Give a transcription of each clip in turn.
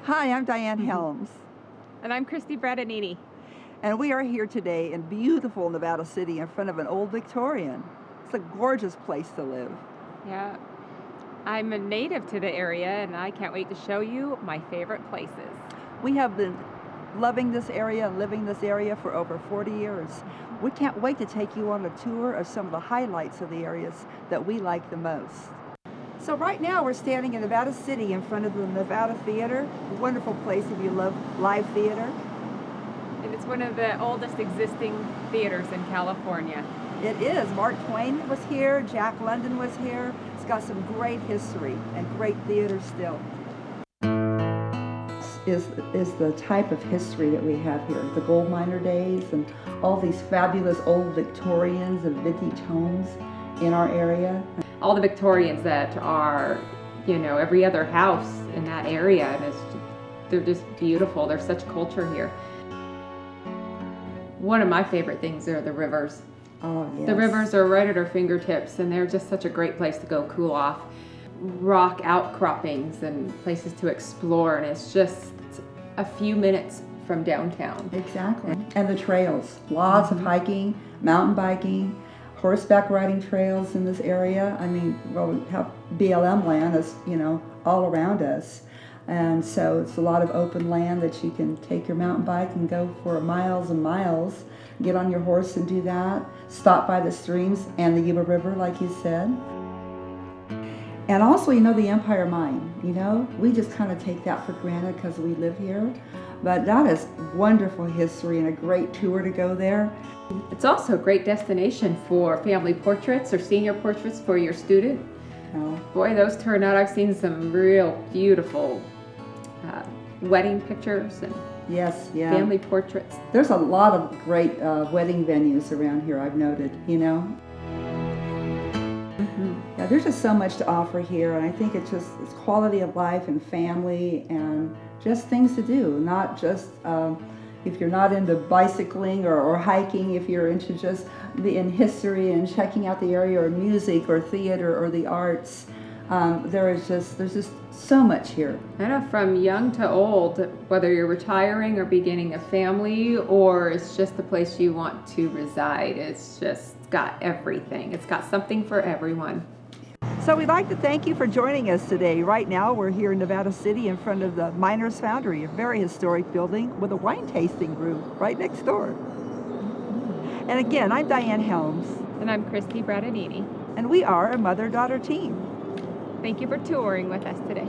Hi, I'm Diane Helms, And I'm Christy Brattanini. and we are here today in beautiful Nevada City in front of an old Victorian. It's a gorgeous place to live. Yeah, I'm a native to the area and I can't wait to show you my favorite places. We have been loving this area and living this area for over 40 years. We can't wait to take you on a tour of some of the highlights of the areas that we like the most. So right now we're standing in Nevada City in front of the Nevada Theater, a wonderful place if you love live theater. And it's one of the oldest existing theaters in California. It is. Mark Twain was here, Jack London was here. It's got some great history and great theater still. Is the type of history that we have here, the gold miner days and all these fabulous old Victorians and vintage homes in our area. All the Victorians that are, every other house in that area, and they're just beautiful. There's such culture here. One of my favorite things are the rivers. Oh, yes. The rivers are right at our fingertips, and they're just such a great place to go cool off. Rock outcroppings and places to explore, and it's just a few minutes from downtown. Exactly. And the trails, lots of hiking, mountain biking, horseback riding trails in this area. I mean, well, we have BLM land is, all around us. And so it's a lot of open land that you can take your mountain bike and go for miles and miles, get on your horse and do that, stop by the streams and the Yuba River, like you said. And also, the Empire Mine, we just kind of take that for granted because we live here. But that is wonderful history and a great tour to go there. It's also a great destination for family portraits or senior portraits for your student. Oh. Boy, those turn out. I've seen some real beautiful wedding pictures and Yes, yeah. family portraits. There's a lot of great wedding venues around here, I've noted, Yeah, there's just so much to offer here, and I think it's quality of life and family and just things to do, not just if you're not into bicycling or hiking, if you're into just in history and checking out the area or music or theater or the arts. There's just so much here. I know, from young to old, whether you're retiring or beginning a family or it's just the place you want to reside, it's just got everything. It's got something for everyone. So we'd like to thank you for joining us today. Right now we're here in Nevada City in front of the Miners Foundry, a very historic building with a wine tasting room right next door. And again, I'm Diane Helms. And I'm Christy Brattanini. And we are a mother-daughter team. Thank you for touring with us today.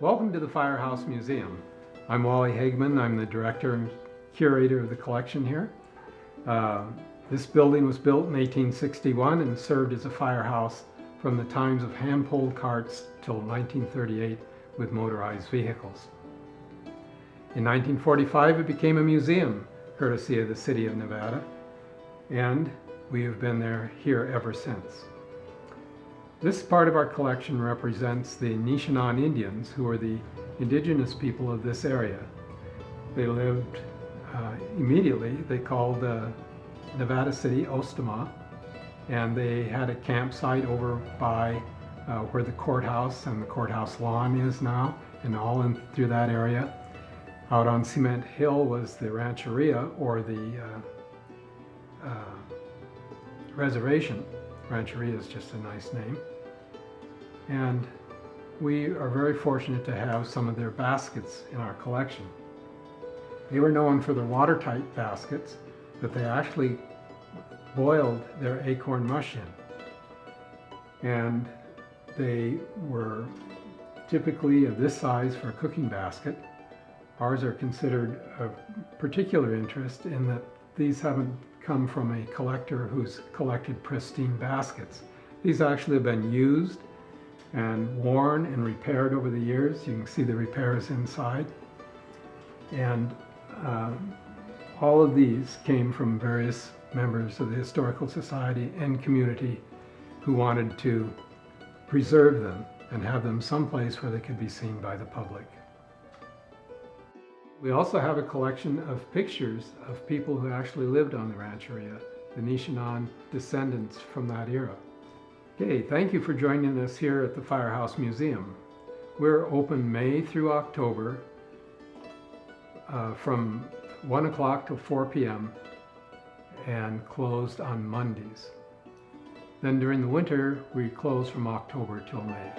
Welcome to the Firehouse Museum. I'm Wally Hageman. I'm the director and curator of the collection here. This building was built in 1861 and served as a firehouse from the times of hand-pulled carts till 1938 with motorized vehicles. In 1945 it became a museum, courtesy of the City of Nevada, and we have been here ever since. This part of our collection represents the Nishinan Indians, who are the indigenous people of this area. They lived immediately, they called Nevada City Ostama, and they had a campsite over by where the courthouse and the courthouse lawn is now, and all in through that area. Out on Cement Hill was the rancheria, or the reservation. Rancheria is just a nice name. And we are very fortunate to have some of their baskets in our collection. They were known for their watertight baskets, but they actually boiled their acorn mush in. And they were typically of this size for a cooking basket. Ours are considered of particular interest in that these haven't come from a collector who's collected pristine baskets. These actually have been used and worn and repaired over the years. You can see the repairs inside. And all of these came from various members of the Historical Society and community who wanted to preserve them and have them someplace where they could be seen by the public. We also have a collection of pictures of people who actually lived on the rancheria, the Nishanan descendants from that era. Okay, thank you for joining us here at the Firehouse Museum. We're open May through October from 1 o'clock to 4 p.m. and closed on Mondays. Then during the winter, we close from October till May.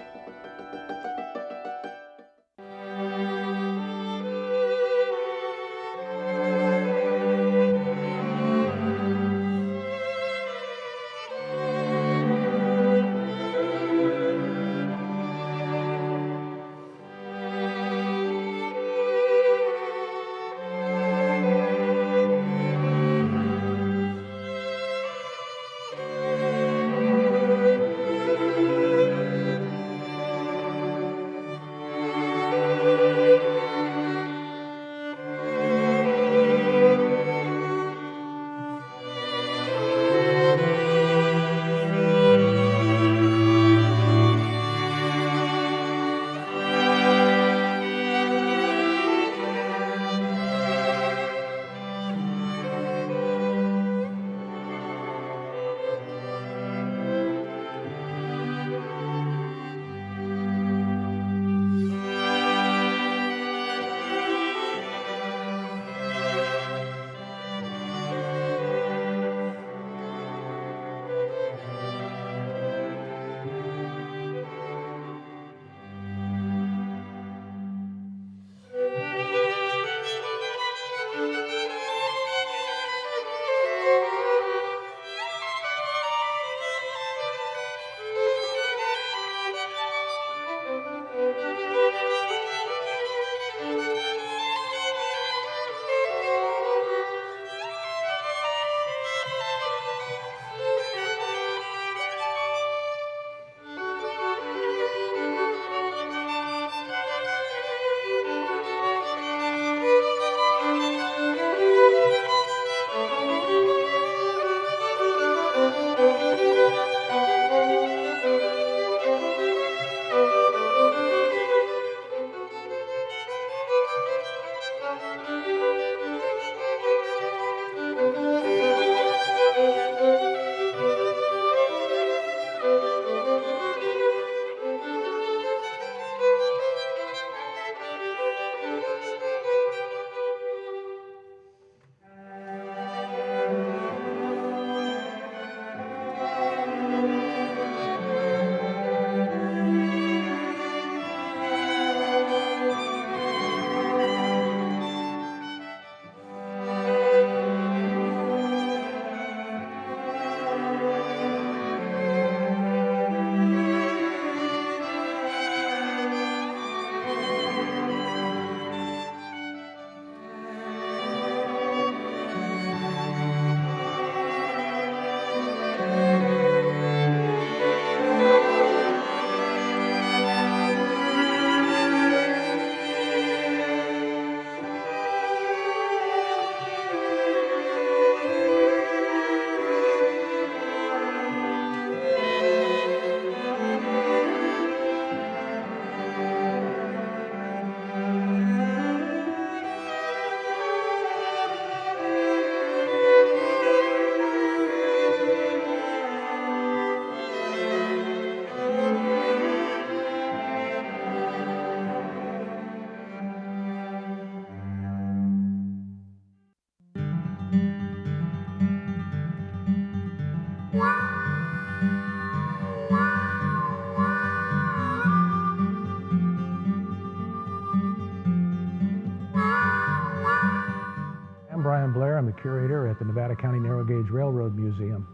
I'm the curator at the Nevada County Narrow Gauge Railroad Museum.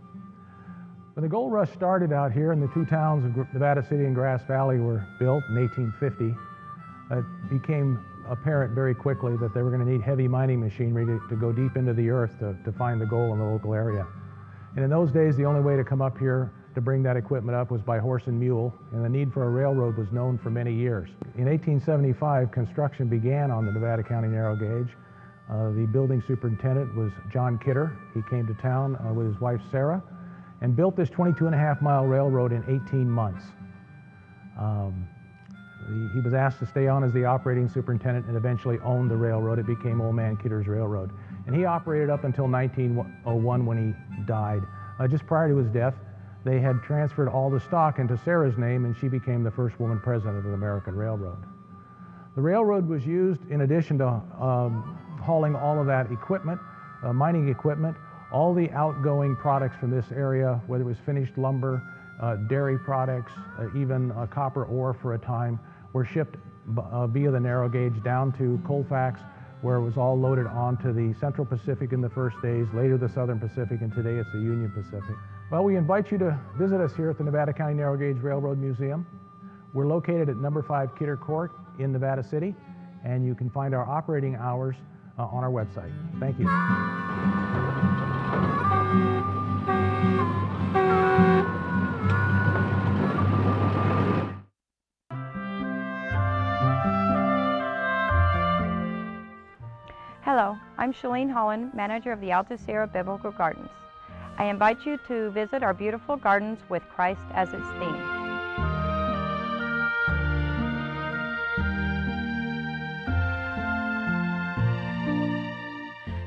When the gold rush started out here and the two towns of Nevada City and Grass Valley were built in 1850, it became apparent very quickly that they were going to need heavy mining machinery to go deep into the earth to find the gold in the local area. And in those days, the only way to come up here to bring that equipment up was by horse and mule, and the need for a railroad was known for many years. In 1875, construction began on the Nevada County narrow gauge. The building superintendent was John Kidder. He came to town with his wife Sarah and built this 22.5-mile railroad in 18 months. He was asked to stay on as the operating superintendent and eventually owned the railroad. It became Old Man Kidder's Railroad. And he operated up until 1901 when he died. Just prior to his death, they had transferred all the stock into Sarah's name, and she became the first woman president of the American Railroad. The railroad was used, in addition to hauling all of that equipment, mining equipment, all the outgoing products from this area, whether it was finished lumber, dairy products, even copper ore for a time, were shipped via the narrow gauge down to Colfax, where it was all loaded onto the Central Pacific in the first days, later the Southern Pacific, and today it's the Union Pacific. Well, we invite you to visit us here at the Nevada County Narrow Gauge Railroad Museum. We're located at number 5 Kidder Court in Nevada City, and you can find our operating hours on our website. Thank you. Hello, I'm Shalene Holland, manager of the Alta Sierra Biblical Gardens. I invite you to visit our beautiful gardens with Christ as its theme.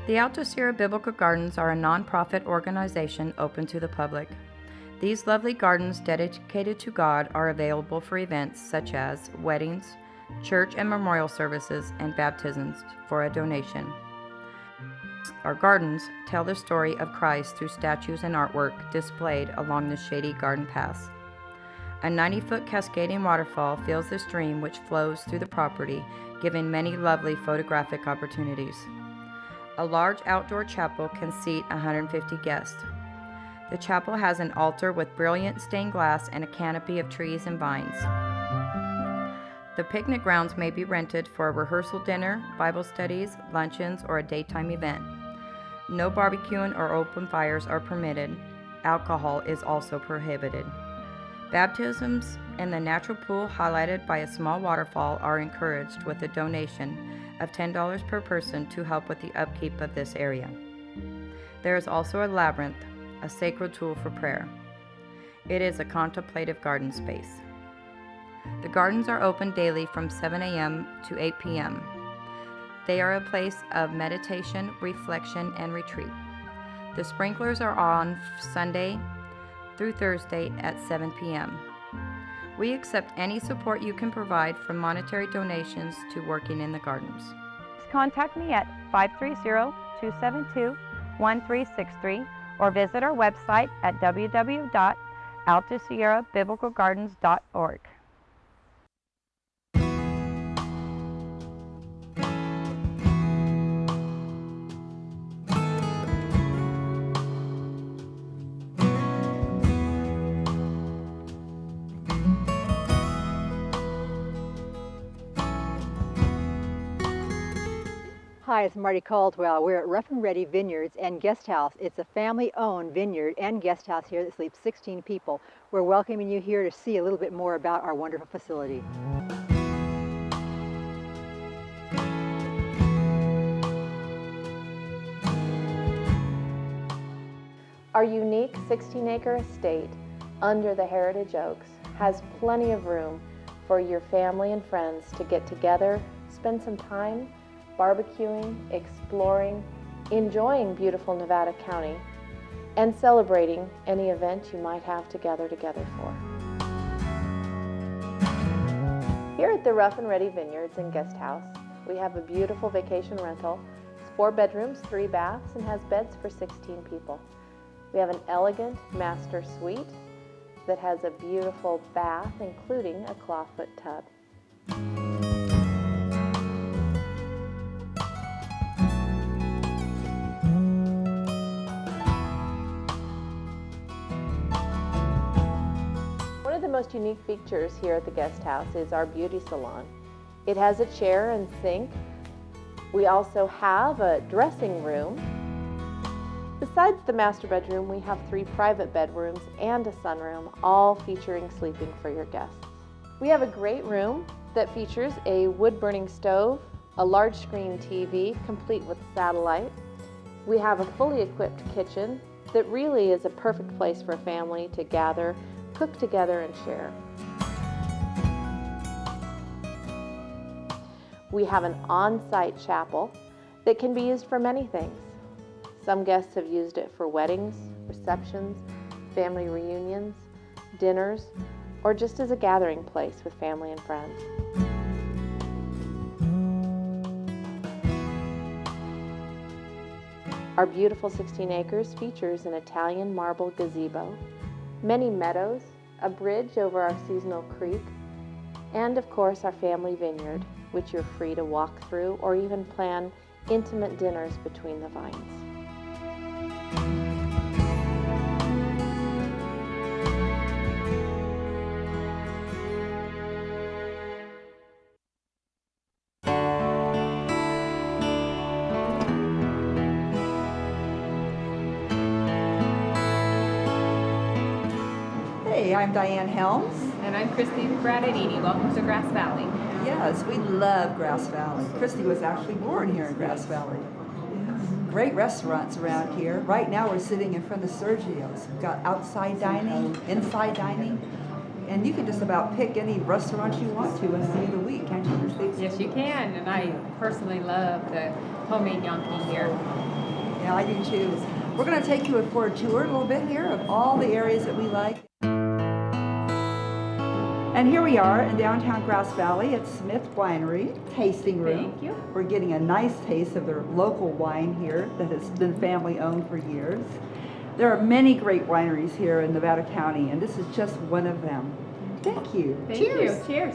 The Alta Sierra Biblical Gardens are a non-profit organization open to the public. These lovely gardens dedicated to God are available for events such as weddings, church and memorial services, and baptisms for a donation. Our gardens tell the story of Christ through statues and artwork displayed along the shady garden paths. A 90-foot cascading waterfall fills the stream which flows through the property, giving many lovely photographic opportunities. A large outdoor chapel can seat 150 guests. The chapel has an altar with brilliant stained glass and a canopy of trees and vines. The picnic grounds may be rented for a rehearsal dinner, Bible studies, luncheons, or a daytime event. No barbecuing or open fires are permitted. Alcohol is also prohibited. Baptisms in the natural pool, highlighted by a small waterfall, are encouraged with a donation of $10 per person to help with the upkeep of this area. There is also a labyrinth, a sacred tool for prayer. It is a contemplative garden space. The gardens are open daily from 7 a.m. to 8 p.m. They are a place of meditation, reflection, and retreat. The sprinklers are on Sunday through Thursday at 7 p.m. We accept any support you can provide, from monetary donations to working in the gardens. Contact me at 530-272-1363 or visit our website at www.altasierrabiblicalgardens.org. Hi, it's Marty Caldwell. We're at Rough and Ready Vineyards and Guest House. It's a family-owned vineyard and guest house here that sleeps 16 people. We're welcoming you here to see a little bit more about our wonderful facility. Our unique 16-acre estate under the Heritage Oaks has plenty of room for your family and friends to get together, spend some time barbecuing, exploring, enjoying beautiful Nevada County, and celebrating any event you might have to gather together for. Here at the Rough and Ready Vineyards and Guest House, we have a beautiful vacation rental. It's 4 bedrooms, 3 baths, and has beds for 16 people. We have an elegant master suite that has a beautiful bath, including a clawfoot tub. One of the most unique features here at the guest house is our beauty salon. It has a chair and sink. We also have a dressing room. Besides the master bedroom, we have 3 private bedrooms and a sunroom, all featuring sleeping for your guests. We have a great room that features a wood-burning stove, a large screen TV complete with satellite. We have a fully equipped kitchen that really is a perfect place for a family to gather, cook together, and share. We have an on-site chapel that can be used for many things. Some guests have used it for weddings, receptions, family reunions, dinners, or just as a gathering place with family and friends. Our beautiful 16 acres features an Italian marble gazebo, many meadows, a bridge over our seasonal creek, and of course our family vineyard, which you're free to walk through or even plan intimate dinners between the vines. Hey, I'm Diane Helms. And I'm Christy Bradadini. Welcome to Grass Valley. Yes, we love Grass Valley. Christy was actually born here in Grass Valley. Great restaurants around here. Right now we're sitting in front of Sergio's. We've got outside dining, inside dining, and you can just about pick any restaurant you want to any day of the week, can't you, Christy? Yes, you can. And I personally love the homemade gnocchi here. Yeah, I do too. We're going to take you for a tour a little bit here of all the areas that we like. And here we are in downtown Grass Valley at Smith Winery Tasting Room. Thank you. We're getting a nice taste of their local wine here that has been family owned for years. There are many great wineries here in Nevada County, and this is just one of them. Thank you. Thank Cheers. you. Cheers.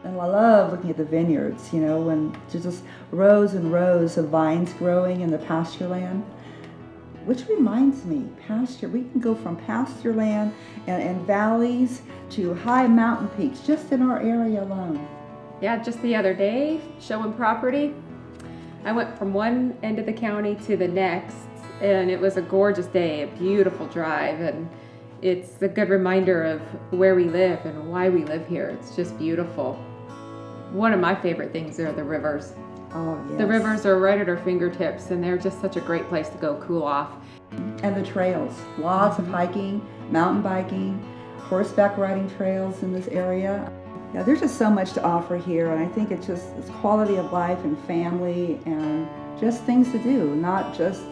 And I love looking at the vineyards, you know, when there's just rows and rows of vines growing in the pasture land. Which reminds me, pasture, we can go from pasture land and valleys to high mountain peaks just in our area alone. Yeah, just the other day, showing property, I went from one end of the county to the next, and it was a gorgeous day, a beautiful drive, and it's a good reminder of where we live and why we live here. It's just beautiful. One of my favorite things are the rivers. Oh, yes. The rivers are right at our fingertips, and they're just such a great place to go cool off. And the trails, lots of hiking, mountain biking, horseback riding trails in this area. Yeah, there's just so much to offer here, and I think it's quality of life and family and just things to do, not just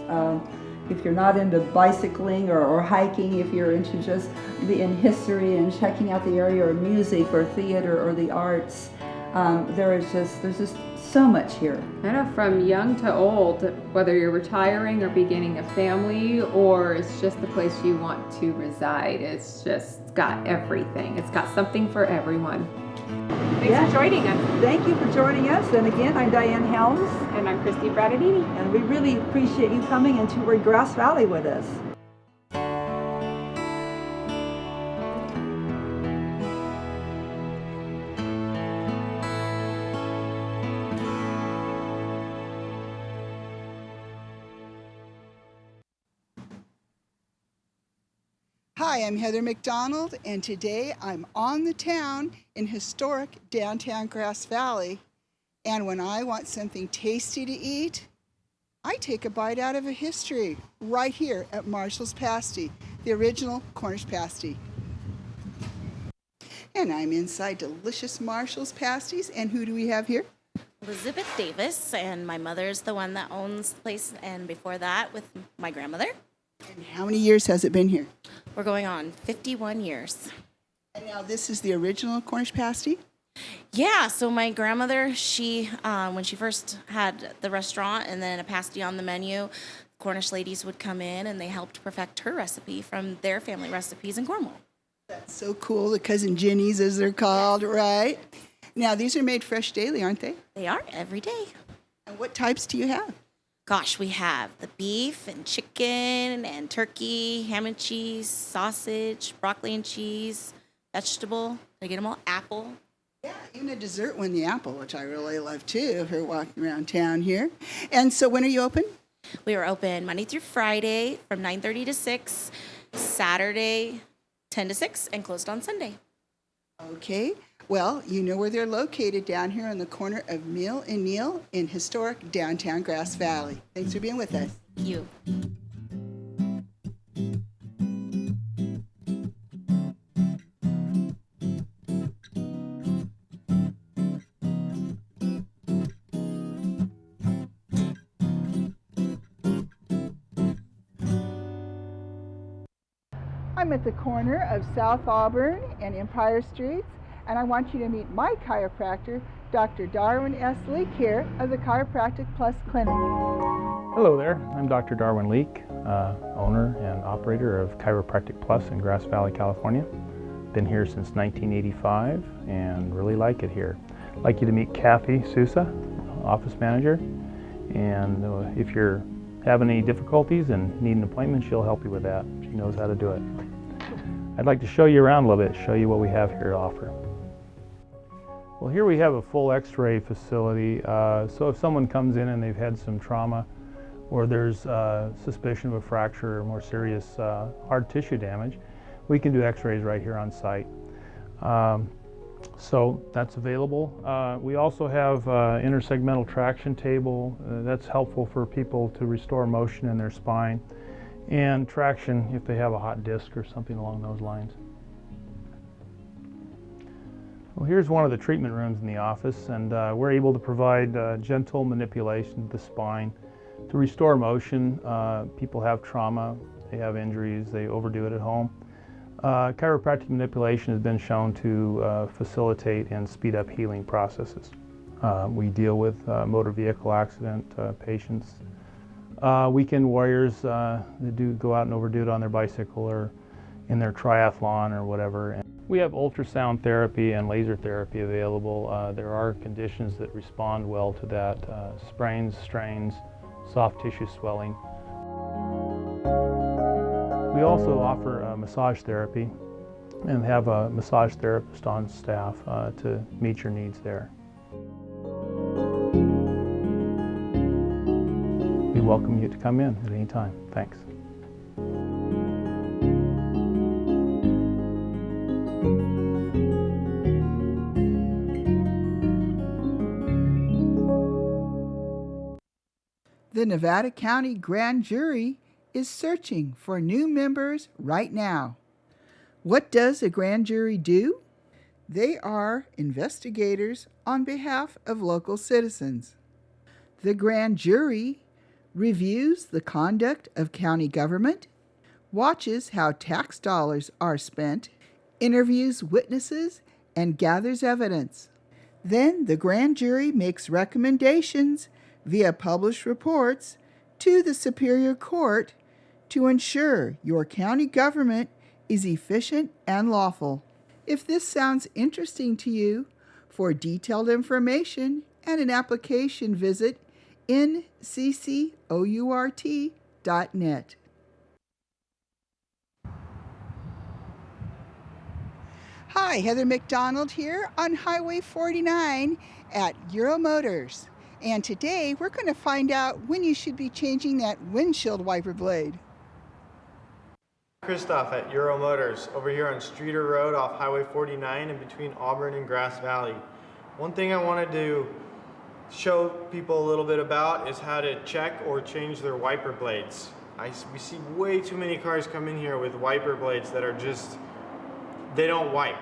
if you're not into bicycling or hiking, if you're into just in history and checking out the area or music or theater or the arts. There's just so much here. I know, from young to old, whether you're retiring or beginning a family, or it's just the place you want to reside, it's just got everything. It's got something for everyone. Thanks for joining us. Thank you for joining us. And again, I'm Diane Helms. And I'm Christy Bradadini. And we really appreciate you coming and touring Grass Valley with us. Hi, I'm Heather McDonald, and today I'm on the town in historic downtown Grass Valley. And when I want something tasty to eat, I take a bite out of a history right here at Marshall's Pasty, the original Cornish pasty. And I'm inside delicious Marshall's Pasties, and who do we have here? Elizabeth Davis, and my mother's the one that owns the place, and before that with my grandmother. And how many years has it been here? We're going on 51 years. And now this is the original Cornish pasty? Yeah, so my grandmother, she, when she first had the restaurant and then a pasty on the menu, Cornish ladies would come in and they helped perfect her recipe from their family recipes in Cornwall. That's so cool, the Cousin Ginnies as they're called, right? Now these are made fresh daily, aren't they? They are, every day. And what types do you have? Gosh, we have the beef and chicken and turkey, ham and cheese, sausage, broccoli and cheese, vegetable. Did I get them all? Apple. Yeah, even a dessert one, the apple, which I really love too, if you're walking around town here. And so when are you open? We are open Monday through Friday from 9:30 to 6, Saturday 10 to 6, and closed on Sunday. Okay, well, you know where they're located down here on the corner of Mill and Neal in historic downtown Grass Valley. Thanks for being with us. Thank you. I'm at the corner of South Auburn and Empire Streets, and I want you to meet my chiropractor, Dr. Darwin S. Leak here of the Chiropractic Plus Clinic. Hello there, I'm Dr. Darwin Leak, owner and operator of Chiropractic Plus in Grass Valley, California. Been here since 1985 and really like it here. I'd like you to meet Kathy Sousa, office manager, and if you're having any difficulties and need an appointment, she'll help you with that. She knows how to do it. I'd like to show you around a little bit, show you what we have here to offer. Well, here we have a full x-ray facility, so if someone comes in and they've had some trauma or there's suspicion of a fracture or more serious hard tissue damage, we can do x-rays right here on site. So that's available. We also have intersegmental traction table. That's helpful for people to restore motion in their spine, and traction if they have a hot disc or something along those lines. Well, here's one of the treatment rooms in the office, and we're able to provide gentle manipulation of the spine to restore motion. People have trauma, they have injuries, they overdo it at home. Chiropractic manipulation has been shown to facilitate and speed up healing processes. We deal with motor vehicle accident patients, weekend warriors that go out and overdo it on their bicycle or in their triathlon or whatever. And we have ultrasound therapy and laser therapy available. There are conditions that respond well to that, sprains, strains, soft tissue swelling. We also offer massage therapy and have a massage therapist on staff to meet your needs there. We welcome you to come in at any time. Thanks. The Nevada County Grand Jury is searching for new members right now. What does a grand jury do? They are investigators on behalf of local citizens. The grand jury reviews the conduct of county government, watches how tax dollars are spent, interviews witnesses, and gathers evidence. Then the grand jury makes recommendations via published reports to the Superior Court to ensure your county government is efficient and lawful. If this sounds interesting to you, for detailed information and an application, visit nccourt.net. Hi, Heather McDonald here on Highway 49 at Euro Motors. And today we're going to find out when you should be changing that windshield wiper blade. Christoph at Euro Motors over here on Streeter Road off Highway 49 in between Auburn and Grass Valley. One thing I wanted to show people a little bit about is how to check or change their wiper blades. We see way too many cars come in here with wiper blades that are just, they don't wipe.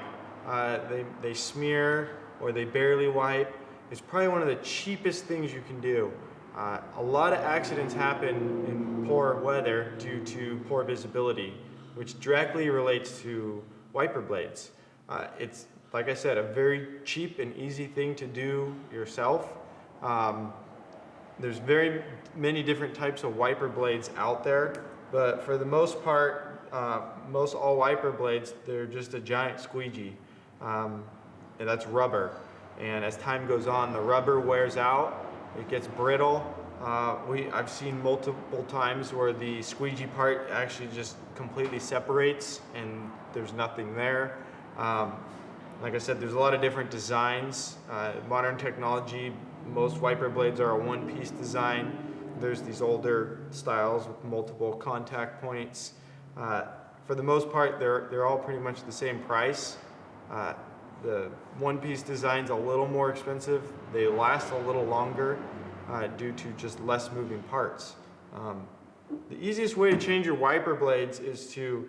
They smear or they barely wipe. It's probably one of the cheapest things you can do. A lot of accidents happen in poor weather due to poor visibility, which directly relates to wiper blades. It's, like I said, a very cheap and easy thing to do yourself. There's very many different types of wiper blades out there, but for the most part, most all wiper blades, they're just a giant squeegee, and that's rubber. And as time goes on, the rubber wears out, it gets brittle. I've seen multiple times where the squeegee part actually just completely separates and there's nothing there. Like I said, there's a lot of different designs. Modern technology, most wiper blades are a one-piece design. there's these older styles with multiple contact points. For the most part, they're all pretty much the same price. The one-piece design's a little more expensive. They last a little longer due to just less moving parts. The easiest way to change your wiper blades is to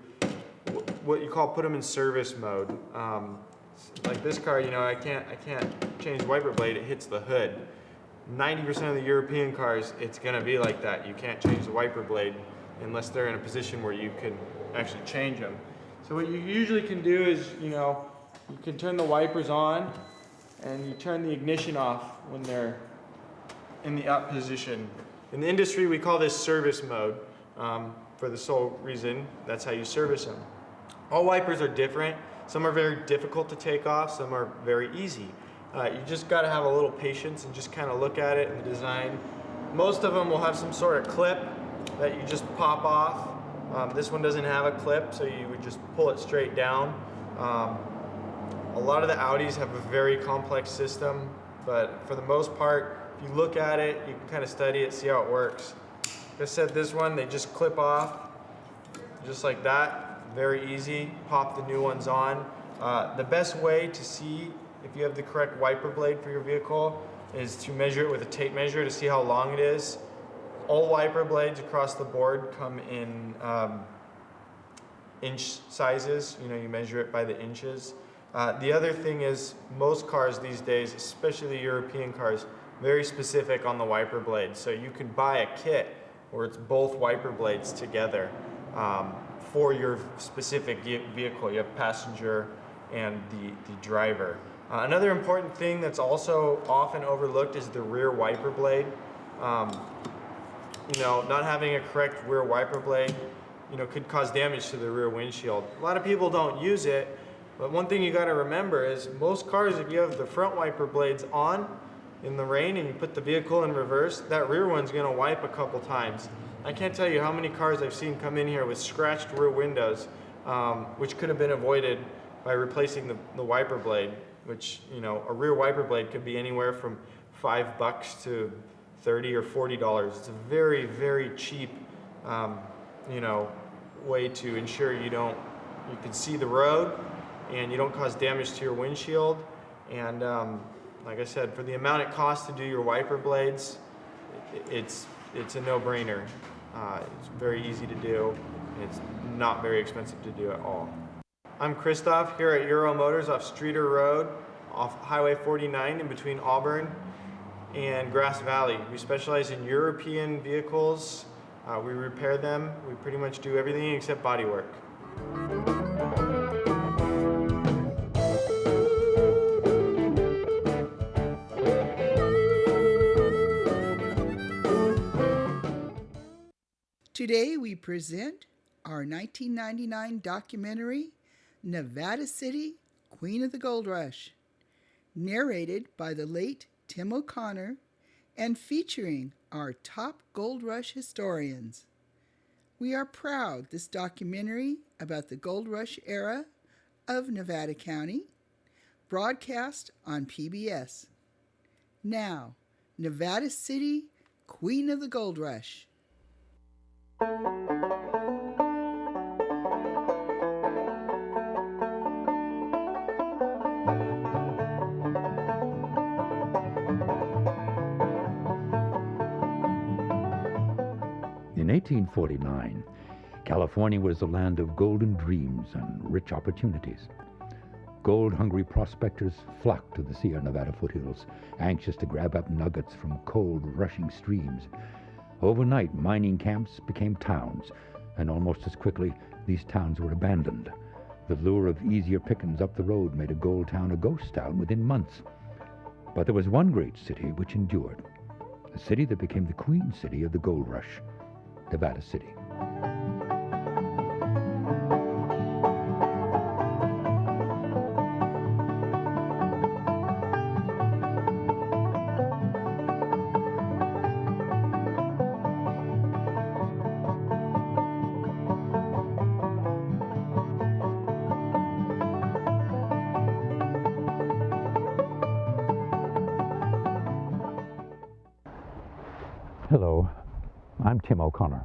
what you call put them in service mode. Like this car, you know, I can't change the wiper blade, it hits the hood. 90% of the European cars, it's gonna be like that. You can't change the wiper blade unless they're in a position where you can actually change them. So what you usually can do is, you know, you can turn the wipers on and you turn the ignition off when they're in the up position. In the industry, we call this service mode for the sole reason that's how you service them. All wipers are different. Some are very difficult to take off, some are very easy. You just gotta have a little patience and just kind of look at it in the design. Most of them will have some sort of clip that you just pop off. This one doesn't have a clip, so you would just pull it straight down. A lot of the Audis have a very complex system, but for the most part, if you look at it, you can kind of study it, see how it works. Like I said, this one, they just clip off, just like that. Very easy, pop the new ones on. The best way to see if you have the correct wiper blade for your vehicle is to measure it with a tape measure to see how long it is. All wiper blades across the board come in inch sizes. You know, you measure it by the inches. The other thing is most cars these days, especially the European cars, very specific on the wiper blades. So you can buy a kit where it's both wiper blades together for your specific vehicle. You have passenger and the driver. Another important thing that's also often overlooked is the rear wiper blade. You know, not having a correct rear wiper blade, you know, could cause damage to the rear windshield. A lot of people don't use it, but one thing you got to remember is most cars, if you have the front wiper blades on in the rain and you put the vehicle in reverse, that rear one's going to wipe a couple times. I can't tell you how many cars I've seen come in here with scratched rear windows, which could have been avoided by replacing the wiper blade, which, you know, a rear wiper blade could be anywhere from $5 to $30 or $40. It's a very, very cheap, you know, way to ensure you can see the road and you don't cause damage to your windshield. And like I said, for the amount it costs to do your wiper blades, it's a no-brainer. It's very easy to do. It's not very expensive to do at all. I'm Christoph here at Euro Motors off Streeter Road, off Highway 49 in between Auburn and Grass Valley. We specialize in European vehicles. We repair them. We pretty much do everything except body work. Today we present our 1999 documentary, Nevada City, Queen of the Gold Rush, narrated by the late Tim O'Connor and featuring our top Gold Rush historians. We are proud this documentary about the Gold Rush era of Nevada County, broadcast on PBS. Now, Nevada City, Queen of the Gold Rush. In 1849, California was the land of golden dreams and rich opportunities. Gold-hungry prospectors flocked to the Sierra Nevada foothills, anxious to grab up nuggets from cold, rushing streams. Overnight, mining camps became towns, and almost as quickly, these towns were abandoned. The lure of easier pickings up the road made a gold town a ghost town within months. But there was one great city which endured, a city that became the queen city of the gold rush, Nevada City. Hello, I'm Tim O'Connor.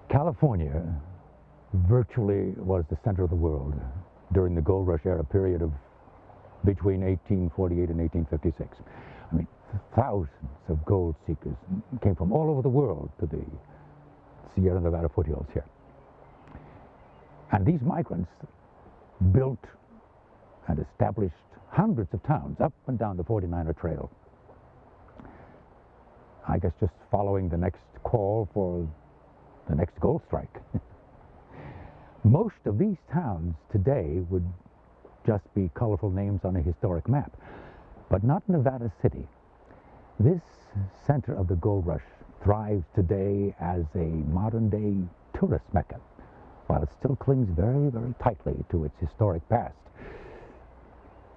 California virtually was the center of the world during the gold rush era period of between 1848 and 1856. I mean, thousands of gold seekers came from all over the world to the Sierra Nevada foothills here. And these migrants built and established hundreds of towns up and down the 49er Trail. I guess just following the next call for the next gold strike. Most of these towns today would just be colorful names on a historic map, but not Nevada City. This center of the gold rush thrives today as a modern-day tourist mecca, while it still clings very, very tightly to its historic past.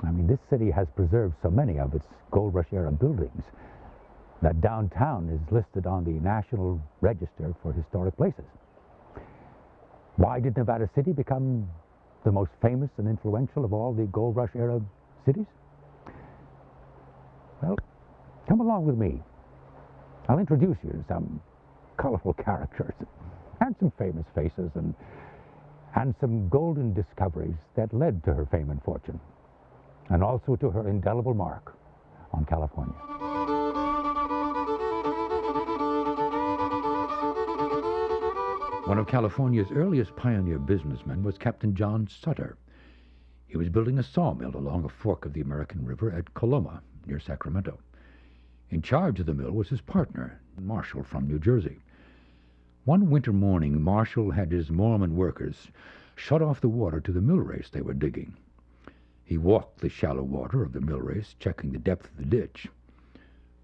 I mean, this city has preserved so many of its gold rush era buildings that downtown is listed on the National Register for Historic Places. Why did Nevada City become the most famous and influential of all the gold rush era cities? Well, come along with me. I'll introduce you to some colorful characters and some famous faces and some golden discoveries that led to her fame and fortune, and also to her indelible mark on California. One of California's earliest pioneer businessmen was Captain John Sutter. He was building a sawmill along a fork of the American River at Coloma, near Sacramento. In charge of the mill was his partner, Marshall from New Jersey. One winter morning, Marshall had his Mormon workers shut off the water to the mill race they were digging. He walked the shallow water of the mill race, checking the depth of the ditch.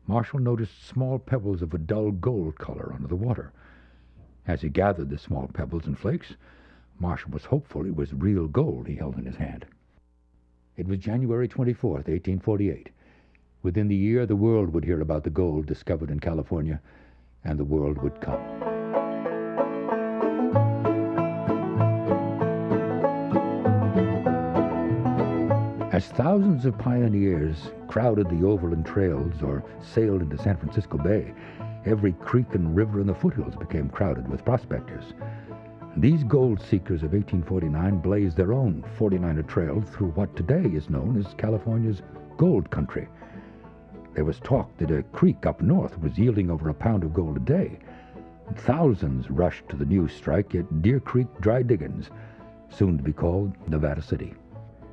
Marshall noticed small pebbles of a dull gold color under the water. As he gathered the small pebbles and flakes, Marshall was hopeful it was real gold he held in his hand. It was January 24th, 1848. Within the year, the world would hear about the gold discovered in California, and the world would come. As thousands of pioneers crowded the overland trails or sailed into San Francisco Bay, every creek and river in the foothills became crowded with prospectors. These gold seekers of 1849 blazed their own 49er trail through what today is known as California's gold country. There was talk that a creek up north was yielding over a pound of gold a day. Thousands rushed to the new strike at Deer Creek Dry Diggings, soon to be called Nevada City.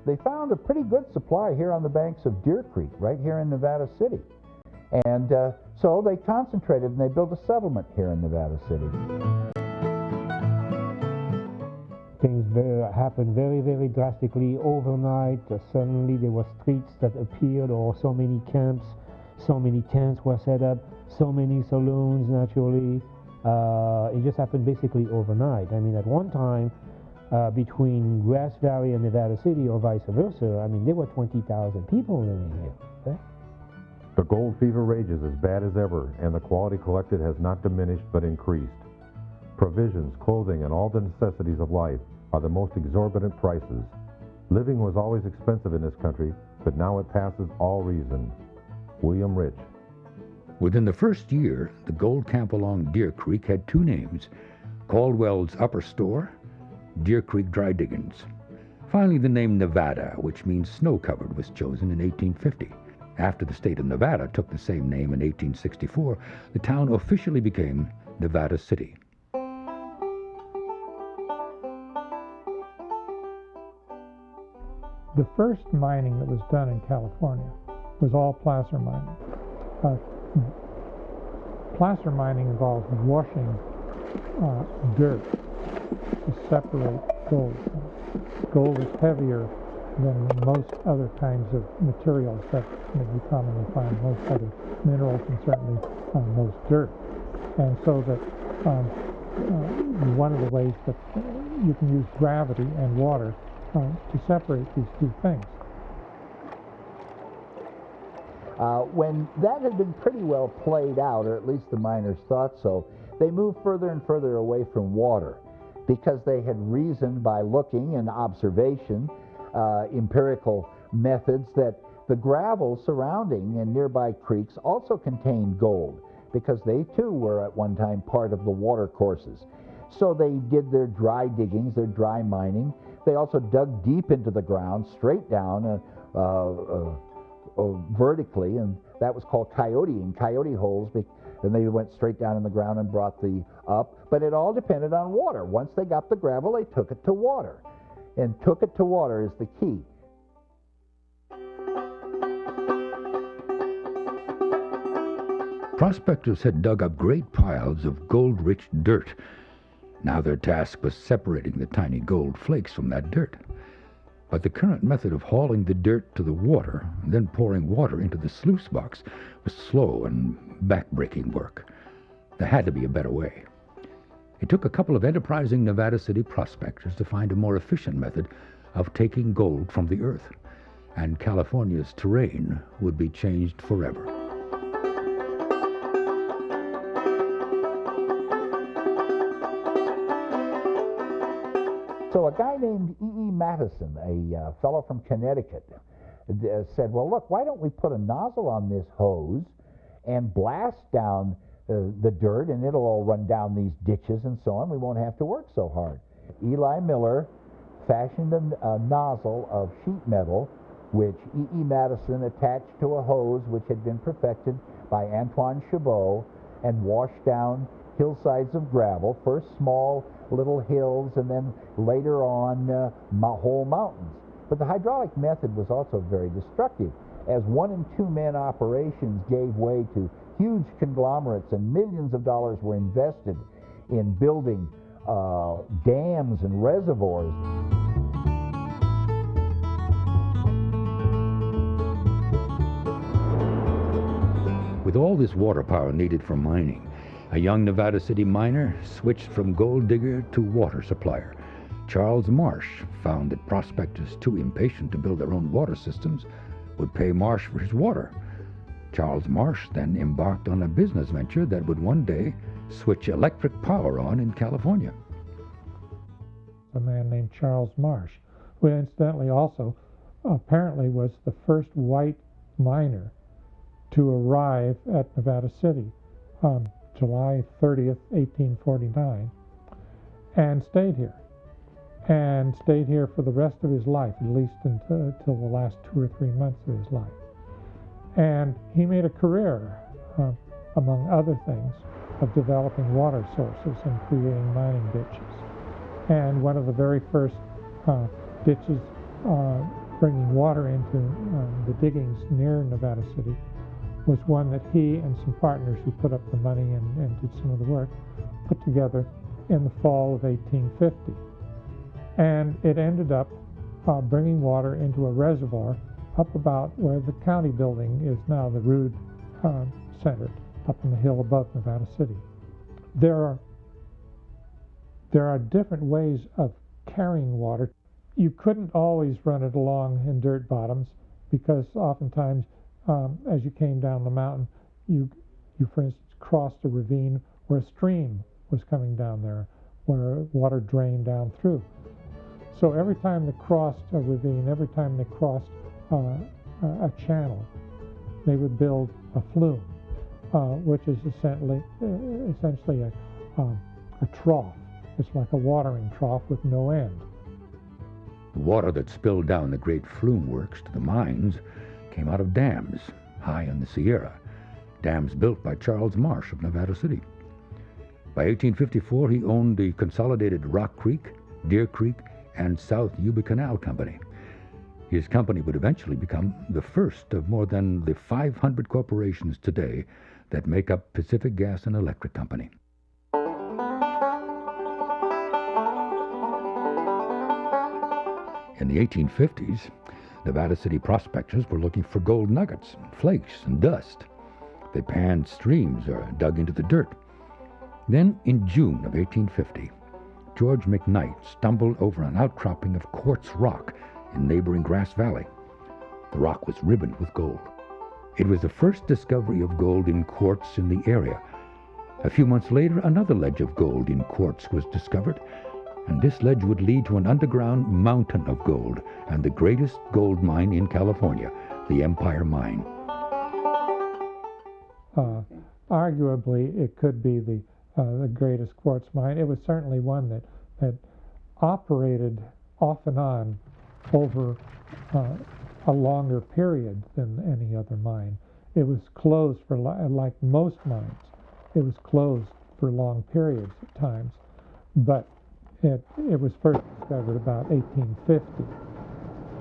They found a pretty good supply here on the banks of Deer Creek, right here in Nevada City. And so they concentrated and they built a settlement here in Nevada City. Things happened very, very drastically overnight. Suddenly there were streets that appeared, or so many camps, so many tents were set up, so many saloons naturally. It just happened basically overnight. I mean, at one time, between Grass Valley and Nevada City, or vice versa, I mean, there were 20,000 people living here. Okay? The gold fever rages as bad as ever, and the quality collected has not diminished but increased. Provisions, clothing, and all the necessities of life are the most exorbitant prices. Living was always expensive in this country, but now it passes all reason. William Rich. Within the first year, the gold camp along Deer Creek had two names: Caldwell's Upper Store, Deer Creek Dry Diggings. Finally, the name Nevada, which means snow-covered, was chosen in 1850. After the state of Nevada took the same name in 1864, the town officially became Nevada City. The first mining that was done in California was all placer mining. Placer mining involves washing dirt to separate gold. Gold is heavier than most other kinds of materials that you commonly find, most other minerals, and certainly most dirt. And so that one of the ways that you can use gravity and water to separate these two things. When that had been pretty well played out, or at least the miners thought so, they moved further and further away from water because they had reasoned by looking and observation, empirical methods, that the gravel surrounding and nearby creeks also contained gold. because they too were at one time part of the water courses. So they did their dry diggings, their dry mining. They also dug deep into the ground, straight down, vertically, and that was called coyote holes, and they went straight down in the ground and brought the up. But it all depended on water. Once they got the gravel, they took it to water. And took it to water is the key. Prospectors had dug up great piles of gold-rich dirt. Now their task was separating the tiny gold flakes from that dirt. But the current method of hauling the dirt to the water, and then pouring water into the sluice box, was slow and back-breaking work. There had to be a better way. It took a couple of enterprising Nevada City prospectors to find a more efficient method of taking gold from the earth, and California's terrain would be changed forever. So a guy named E.E. Madison, a fellow from Connecticut, said, well, look, why don't we put a nozzle on this hose and blast down the dirt, and it'll all run down these ditches and so on. We won't have to work so hard. Eli Miller fashioned a nozzle of sheet metal, which E.E. Madison attached to a hose which had been perfected by Antoine Chabot, and washed down hillsides of gravel, first small little hills, and then later on whole mountains. But the hydraulic method was also very destructive, as 1- and 2-man operations gave way to huge conglomerates, and millions of dollars were invested in building dams and reservoirs. With all this water power needed for mining, a young Nevada City miner switched from gold digger to water supplier. Charles Marsh found that prospectors too impatient to build their own water systems would pay Marsh for his water. Charles Marsh then embarked on a business venture that would one day switch electric power on in California. A man named Charles Marsh, who incidentally also apparently was the first white miner to arrive at Nevada City on July 30th, 1849, and stayed here. And stayed here for the rest of his life, at least until the last 2 or 3 months of his life. And he made a career, among other things, of developing water sources and creating mining ditches. And one of the very first ditches bringing water into the diggings near Nevada City was one that he and some partners who put up the money and did some of the work put together in the fall of 1850. And it ended up bringing water into a reservoir up about where the county building is now, the Rood Center, up on the hill above Nevada City. There are different ways of carrying water. You couldn't always run it along in dirt bottoms, because oftentimes as you came down the mountain, you for instance crossed a ravine where a stream was coming down there, where water drained down through. So every time they crossed a ravine, every time they crossed a channel, they would build a flume, which is essentially a trough. It's like a watering trough with no end. The water that spilled down the great flume works to the mines came out of dams high in the Sierra, dams built by Charles Marsh of Nevada City. By 1854, he owned the consolidated Rock Creek, Deer Creek, and South Yuba Canal Company. His company would eventually become the first of more than the 500 corporations today that make up Pacific Gas and Electric Company. In the 1850s, Nevada City prospectors were looking for gold nuggets, flakes, and dust. They panned streams or dug into the dirt. Then, in June of 1850, George McKnight stumbled over an outcropping of quartz rock in neighboring Grass Valley. The rock was ribboned with gold. It was the first discovery of gold in quartz in the area. A few months later, another ledge of gold in quartz was discovered, and this ledge would lead to an underground mountain of gold and the greatest gold mine in California, the Empire Mine. arguably it could be the greatest quartz mine. It was certainly one that operated off and on over a longer period than any other mine. It was closed for, like most mines, it was closed for long periods at times, but it was first discovered about 1850,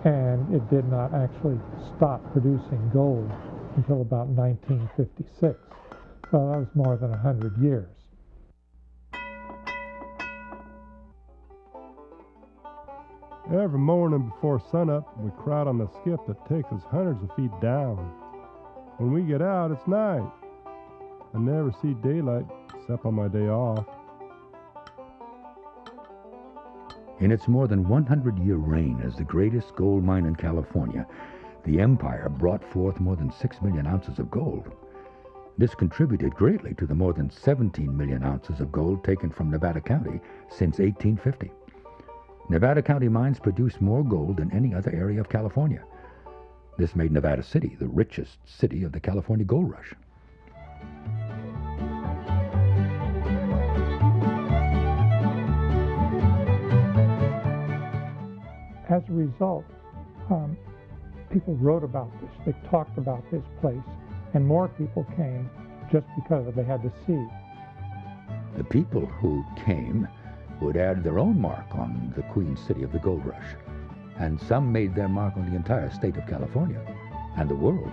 and it did not actually stop producing gold until about 1956. So that was more than 100 years. Every morning before sunup, we crowd on the skip that takes us hundreds of feet down. When we get out, it's night. I never see daylight except on my day off. In its more than 100-year reign as the greatest gold mine in California, the empire brought forth more than 6 million ounces of gold. This contributed greatly to the more than 17 million ounces of gold taken from Nevada County since 1850. Nevada County mines produce more gold than any other area of California. This made Nevada City the richest city of the California Gold Rush. As a result, people wrote about this, they talked about this place, and more people came just because they had to see. The people who came would add their own mark on the Queen City of the Gold Rush, and some made their mark on the entire state of California and the world.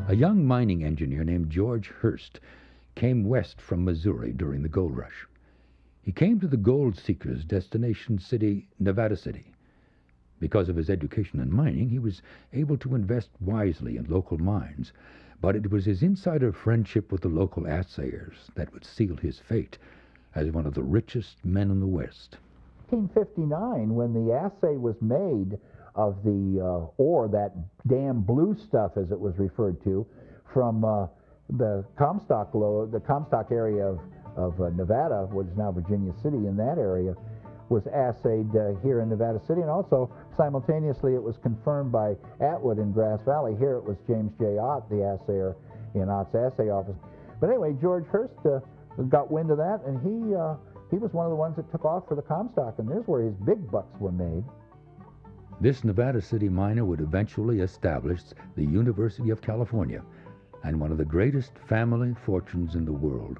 A young mining engineer named George Hurst came west from Missouri during the gold rush. He came to the gold seekers' destination city, Nevada City. Because of his education in mining, he was able to invest wisely in local mines, but it was his insider friendship with the local assayers that would seal his fate as one of the richest men in the West. 1859, when the assay was made of the ore, that damn blue stuff as it was referred to, from the Comstock area of Nevada, which is now Virginia City, in that area, was assayed here in Nevada City, and also simultaneously it was confirmed by Atwood in Grass Valley. Here it was James J. Ott, the assayer in Ott's assay office. But anyway, George Hurst got wind of that, and he was one of the ones that took off for the Comstock, and there's where his big bucks were made. This Nevada City miner would eventually establish the University of California and one of the greatest family fortunes in the world.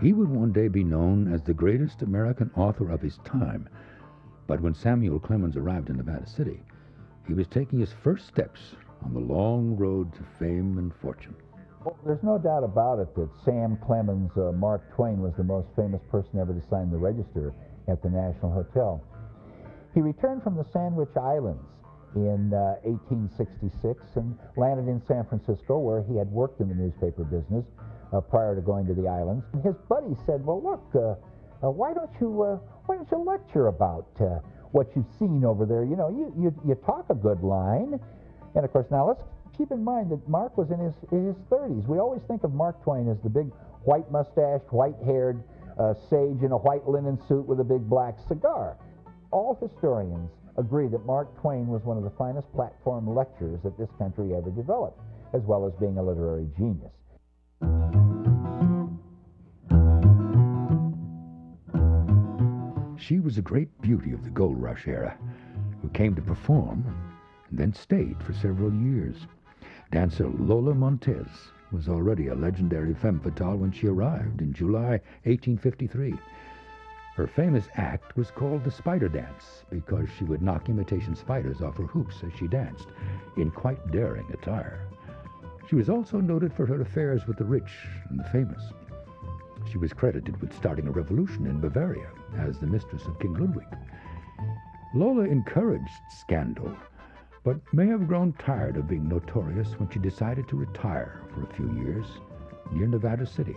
He would one day be known as the greatest American author of his time, but when Samuel Clemens arrived in Nevada City, he was taking his first steps on the long road to fame and fortune. Well, there's no doubt about it that Sam Clemens, Mark Twain, was the most famous person ever to sign the register at the National Hotel. He returned from the Sandwich Islands in 1866 and landed in San Francisco, where he had worked in the newspaper business prior to going to the islands. And his buddy said, "Well, look, why don't you lecture about what you've seen over there? You know, you talk a good line." And of course, now let's keep in mind that Mark was in his 30s. We always think of Mark Twain as the big white-mustached, white-haired sage in a white linen suit with a big black cigar. All historians agree that Mark Twain was one of the finest platform lecturers that this country ever developed, as well as being a literary genius. She was a great beauty of the gold rush era, who came to perform and then stayed for several years. Dancer Lola Montez was already a legendary femme fatale when she arrived in July 1853. Her famous act was called the Spider Dance because she would knock imitation spiders off her hoops as she danced, in quite daring attire. She was also noted for her affairs with the rich and the famous. She was credited with starting a revolution in Bavaria as the mistress of King Ludwig. Lola encouraged scandal, but may have grown tired of being notorious when she decided to retire for a few years near Nevada City.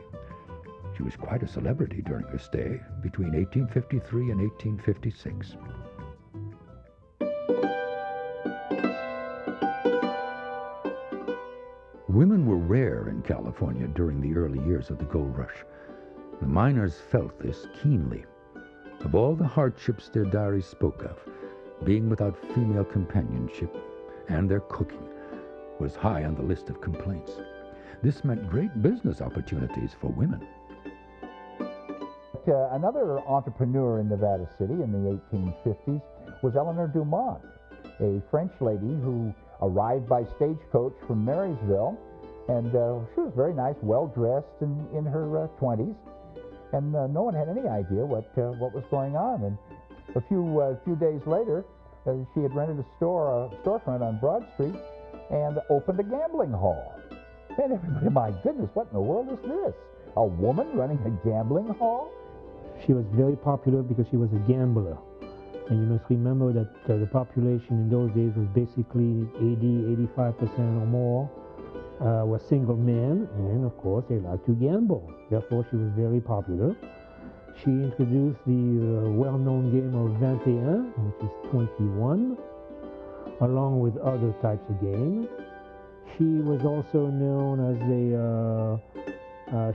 She was quite a celebrity during her stay between 1853 and 1856. Women were rare in California during the early years of the gold rush. The miners felt this keenly. Of all the hardships their diaries spoke of, being without female companionship and their cooking was high on the list of complaints. This meant great business opportunities for women. Another entrepreneur in Nevada City in the 1850s was Eleanor Dumont, a French lady who arrived by stagecoach from Marysville, and she was very nice, well-dressed in her 20s, and no one had any idea what was going on. And a few days later, she had rented a storefront on Broad Street and opened a gambling hall. And everybody, my goodness, what in the world is this? A woman running a gambling hall? She was very popular because she was a gambler. And you must remember that the population in those days was basically 85% or more were single men, and of course they liked to gamble. Therefore she was very popular. She introduced the well-known game of 21, which is 21, along with other types of games. She was also known as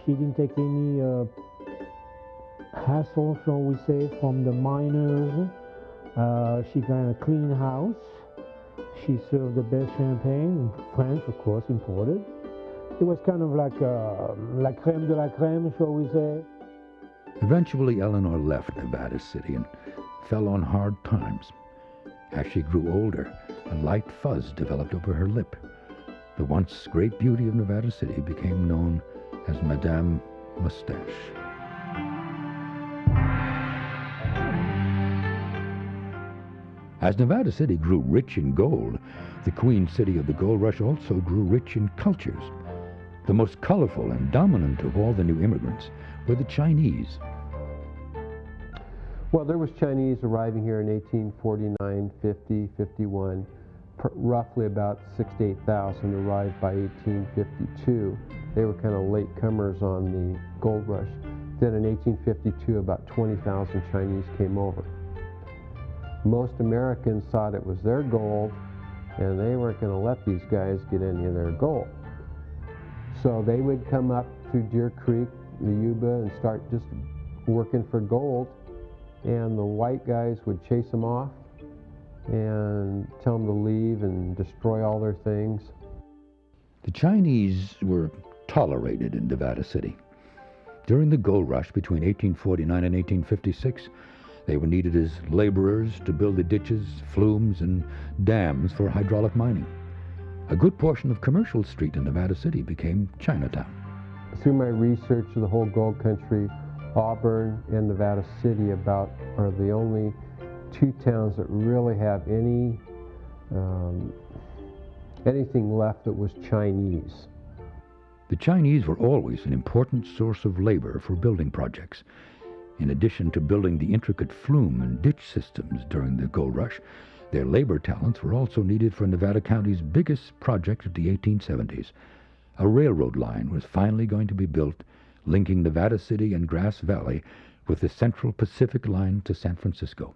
she didn't take any hassle, shall we say, from the miners. She kind of clean house. She served the best champagne, French, of course, imported. It was kind of like la crème de la crème, shall we say. Eventually, Eleanor left Nevada City and fell on hard times. As she grew older, a light fuzz developed over her lip. The once great beauty of Nevada City became known as Madame Mustache. As Nevada City grew rich in gold, the Queen City of the Gold Rush also grew rich in cultures. The most colorful and dominant of all the new immigrants were the Chinese. Well, there was Chinese arriving here in 1849, 50, 51. Roughly about 6,000 to 8,000 arrived by 1852. They were kind of late comers on the gold rush. Then in 1852, about 20,000 Chinese came over. Most Americans thought it was their gold, and they weren't going to let these guys get any of their gold. So they would come up through Deer Creek, the Yuba, and start just working for gold, and the white guys would chase them off and tell them to leave and destroy all their things. The Chinese were tolerated in Nevada City. During the gold rush between 1849 and 1856, they were needed as laborers to build the ditches, flumes, and dams for hydraulic mining. A good portion of Commercial Street in Nevada City became Chinatown. Through my research of the whole gold country, Auburn and Nevada City are the only two towns that really have anything left that was Chinese. The Chinese were always an important source of labor for building projects. In addition to building the intricate flume and ditch systems during the gold rush, their labor talents were also needed for Nevada County's biggest project of the 1870s. A railroad line was finally going to be built, linking Nevada City and Grass Valley with the Central Pacific Line to San Francisco.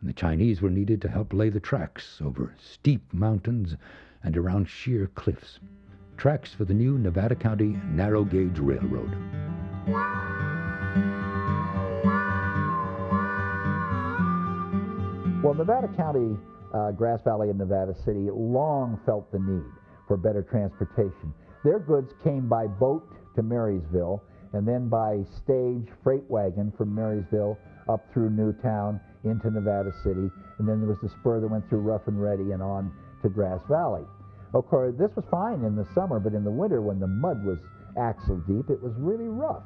And the Chinese were needed to help lay the tracks over steep mountains and around sheer cliffs. Tracks for the new Nevada County Narrow Gauge Railroad. Well, Nevada County, Grass Valley, and Nevada City long felt the need for better transportation. Their goods came by boat to Marysville, and then by stage freight wagon from Marysville up through Newtown into Nevada City, and then there was the spur that went through Rough and Ready and on to Grass Valley. Of course, this was fine in the summer, but in the winter, when the mud was axle deep, it was really rough.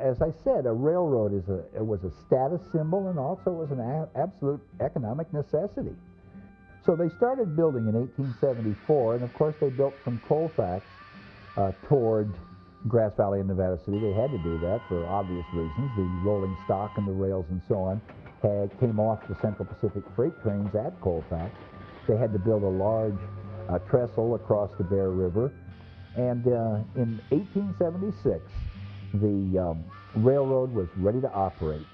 As I said, a railroad was a status symbol, and also was an absolute economic necessity. So they started building in 1874, and of course they built from Colfax toward Grass Valley and Nevada City. They had to do that for obvious reasons. The rolling stock and the rails and so on came off the Central Pacific freight trains at Colfax. They had to build a large trestle across the Bear River. And in 1876, the railroad was ready to operate.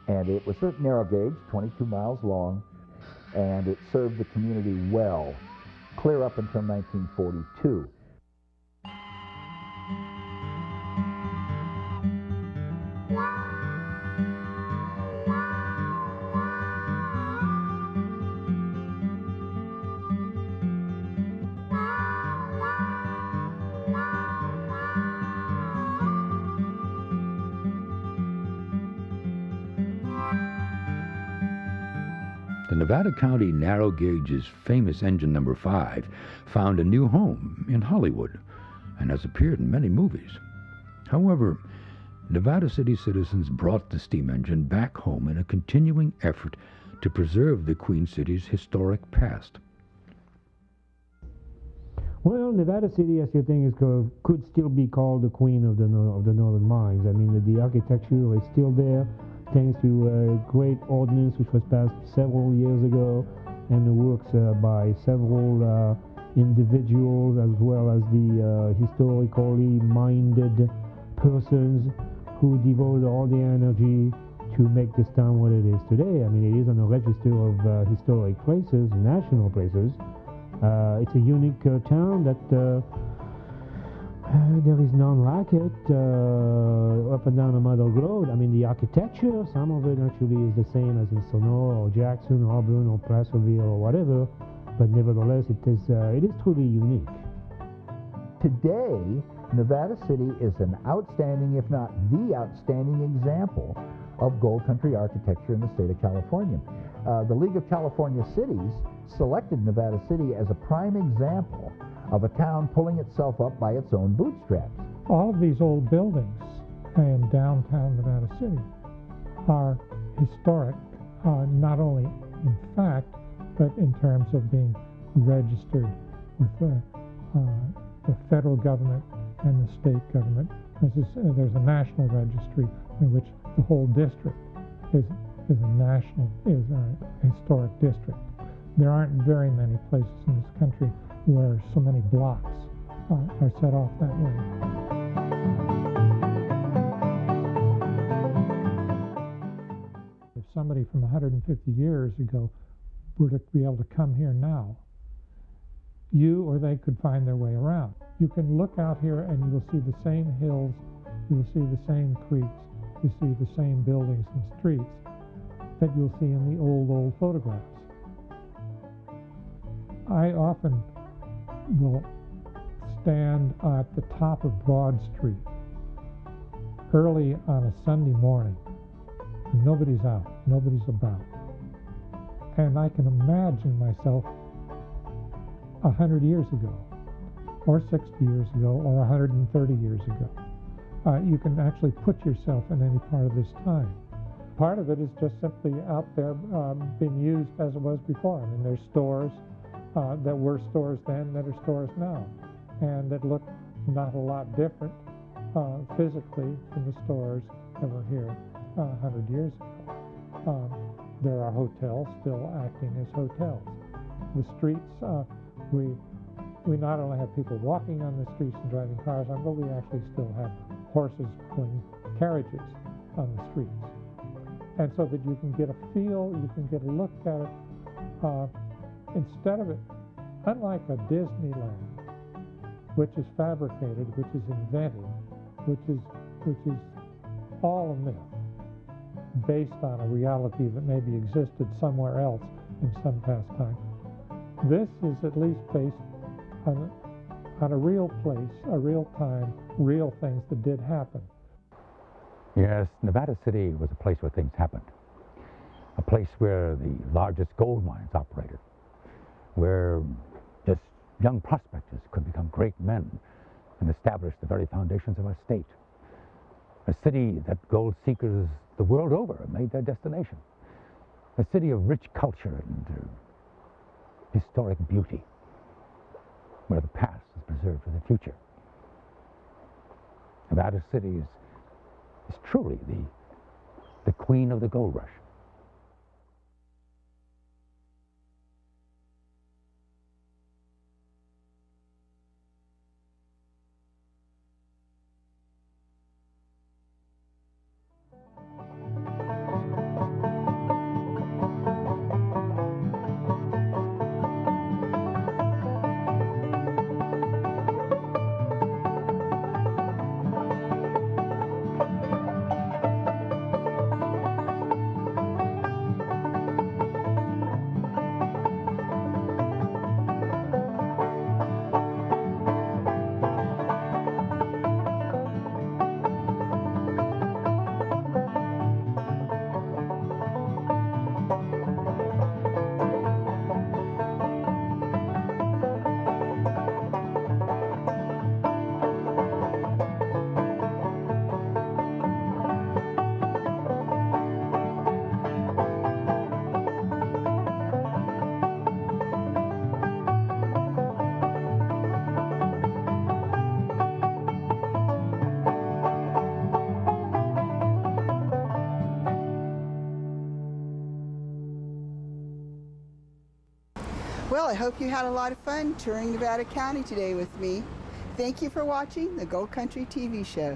And it was narrow gauge, 22 miles long, and it served the community well, clear up until 1942. the Nevada County Narrow Gauge's famous engine number 5 found a new home in Hollywood and has appeared in many movies. However, Nevada City citizens brought the steam engine back home in a continuing effort to preserve the Queen City's historic past. Well, Nevada City, as you think, could still be called the queen of the northern mines. I mean, the architecture is still there, thanks to a great ordinance which was passed several years ago, and the works by several individuals as well as the historically minded persons who devoted all their energy to make this town what it is today. I mean, it is on a register of historic places, national places. It's a unique town that there is none like it up and down the Mother Road. I mean, the architecture, some of it actually is the same as in Sonora or Jackson, Auburn or Placerville or whatever, but nevertheless, it is truly unique. Today, Nevada City is an outstanding, if not the outstanding example of Gold Country architecture in the state of California. The League of California Cities selected Nevada City as a prime example of a town pulling itself up by its own bootstraps. All of these old buildings in downtown Nevada City are historic, not only in fact, but in terms of being registered with the federal government and the state government. There's a national registry in which the whole district is a historic district. There aren't very many places in this country where so many blocks are set off that way. If somebody from 150 years ago were to be able to come here now, you or they could find their way around. You can look out here and you will see the same hills, you will see the same creeks, you see the same buildings and streets that you'll see in the old photographs. I often will stand at the top of Broad Street early on a Sunday morning. Nobody's out, nobody's about. And I can imagine myself 100 years ago, or 60 years ago, or 130 years ago. You can actually put yourself in any part of this time. Part of it is just simply out there being used as it was before. I mean, there's stores that were stores then that are stores now, and that look not a lot different physically from the stores that were here 100 years ago. There are hotels still acting as hotels. The streets, we not only have people walking on the streets and driving cars on, but we actually still have horses pulling carriages on the streets. And so that you can get a feel, you can get a look at it, instead of it, unlike a Disneyland, which is fabricated, which is invented, which is all a myth, based on a reality that maybe existed somewhere else in some past time. This is at least based on a real place, a real time, real things that did happen. Yes, Nevada City was a place where things happened. A place where the largest gold mines operated, where just young prospectors could become great men and establish the very foundations of our state. A city that gold seekers the world over made their destination. A city of rich culture and historic beauty, where the past is preserved for the future. Nevada City is truly the queen of the gold rush. Well, I hope you had a lot of fun touring Nevada County today with me. Thank you for watching the Gold Country TV show.